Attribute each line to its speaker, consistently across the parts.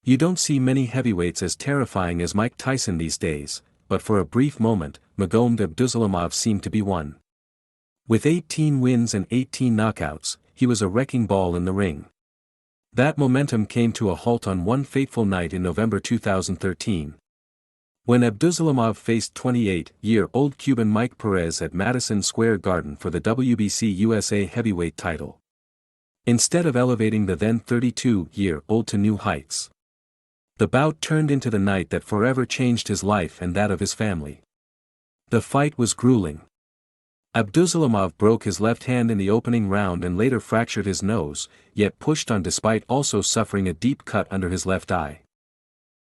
Speaker 1: You don't see many heavyweights as terrifying as Mike Tyson these days, but for a brief moment, Magomed Abdusalamov seemed to be one. With 18 wins and 18 knockouts, he was a wrecking ball in the ring. That momentum came to a halt on one fateful night in November 2013. When Abdusalamov faced 28-year-old Cuban Mike Perez at Madison Square Garden for the WBC USA heavyweight title. Instead of elevating the then 32-year-old to new heights, the bout turned into the night that forever changed his life and that of his family. The fight was grueling. Abdusalamov broke his left hand in the opening round and later fractured his nose, yet pushed on despite also suffering a deep cut under his left eye.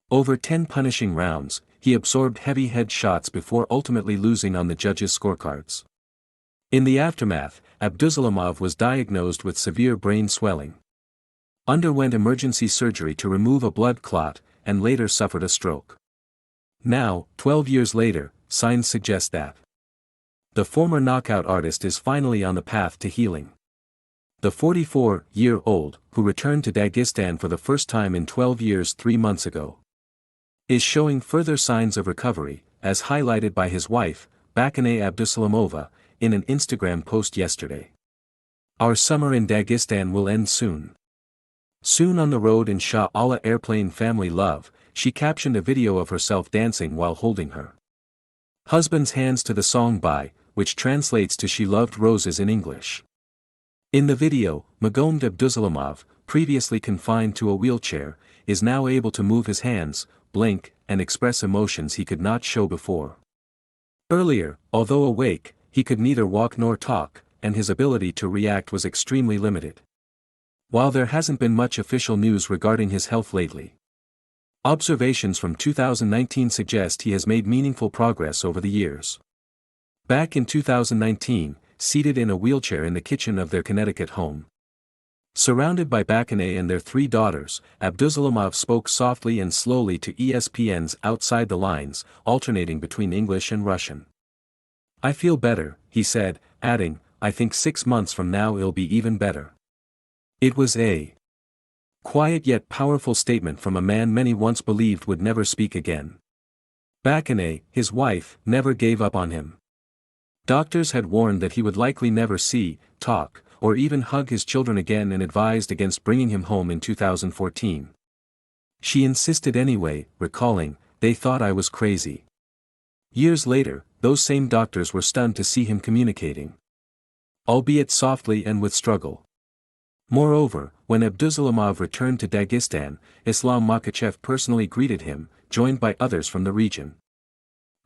Speaker 1: Over 10 punishing rounds, he absorbed heavy head shots before ultimately losing on the judges' scorecards. In the aftermath, Abdusalamov was diagnosed with severe brain swelling, underwent emergency surgery to remove a blood clot, and later suffered a stroke. Now, 12 years later, signs suggest that the former knockout artist is finally on the path to healing. The 44-year-old, who returned to Dagestan for the first time in 12 years 3 months ago, is showing further signs of recovery, as highlighted by his wife, Magomed Abdusalamova, in an Instagram post yesterday. Our summer in Dagestan will end soon. Soon on the road in Shah Allah airplane family love, she captioned a video of herself dancing while holding her husband's hands to the song Bye, which translates to She Loved Roses in English. In the video, Magomed Abdusalamov, previously confined to a wheelchair, is now able to move his hands, blink, and express emotions he could not show before. Earlier, although awake, he could neither walk nor talk, and his ability to react was extremely limited. While there hasn't been much official news regarding his health lately, observations from 2019 suggest he has made meaningful progress over the years. Back in 2019, seated in a wheelchair in the kitchen of their Connecticut home, surrounded by Magomed and their 3 daughters, Abdusalamov spoke softly and slowly to ESPN's Outside the Lines, alternating between English and Russian. "I feel better," he said, adding, "I think 6 months from now it'll be even better." It was a quiet yet powerful statement from a man many once believed would never speak again. Magomed, his wife, never gave up on him. Doctors had warned that he would likely never see, talk, or even hug his children again and advised against bringing him home in 2014. She insisted anyway, recalling, "They thought I was crazy." Years later, those same doctors were stunned to see him communicating, albeit softly and with struggle. Moreover, when Abdusalamov returned to Dagestan, Islam Makhachev personally greeted him, joined by others from the region,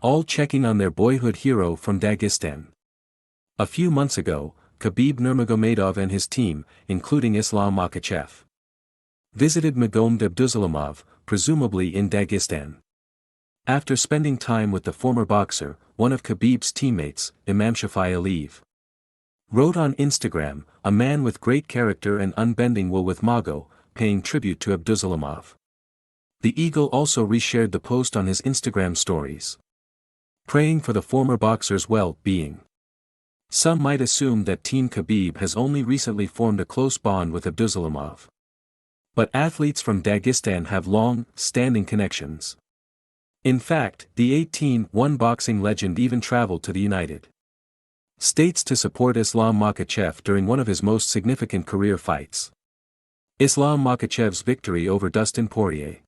Speaker 1: all checking on their boyhood hero from Dagestan. A few months ago, Khabib Nurmagomedov and his team, including Islam Makhachev, visited Magomed Abdusalamov, presumably in Dagestan. After spending time with the former boxer, one of Khabib's teammates, Imam Shafi Aliyev, wrote on Instagram, "A man with great character and unbending will with Mago," paying tribute to Abdusalamov. The Eagle also reshared the post on his Instagram stories, praying for the former boxer's well-being. Some might assume that Team Khabib has only recently formed a close bond with Abdusalamov. But athletes from Dagestan have long-standing connections. In fact, the 18-1 boxing legend even traveled to the United States to support Islam Makhachev during one of his most significant career fights, Islam Makhachev's victory over Dustin Poirier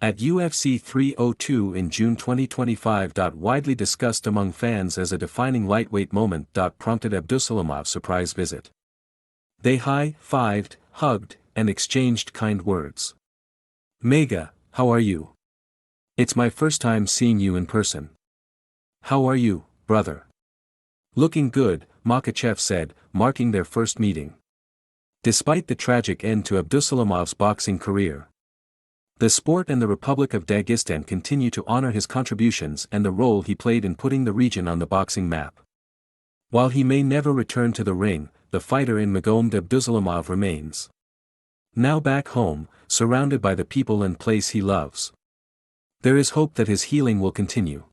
Speaker 1: at UFC 302 in June 2025. Widely discussed among fans as a defining lightweight moment. Prompted Abdusalamov's surprise visit. They high-fived, hugged, and exchanged kind words. "Mega, how are you? It's my first time seeing you in person. How are you, brother?" "Looking good," Makhachev said, marking their first meeting. Despite the tragic end to Abdusalamov's boxing career, the sport and the Republic of Dagestan continue to honor his contributions and the role he played in putting the region on the boxing map. While he may never return to the ring, the fighter in Magomed Abdusalamov remains. Now back home, surrounded by the people and place he loves, there is hope that his healing will continue.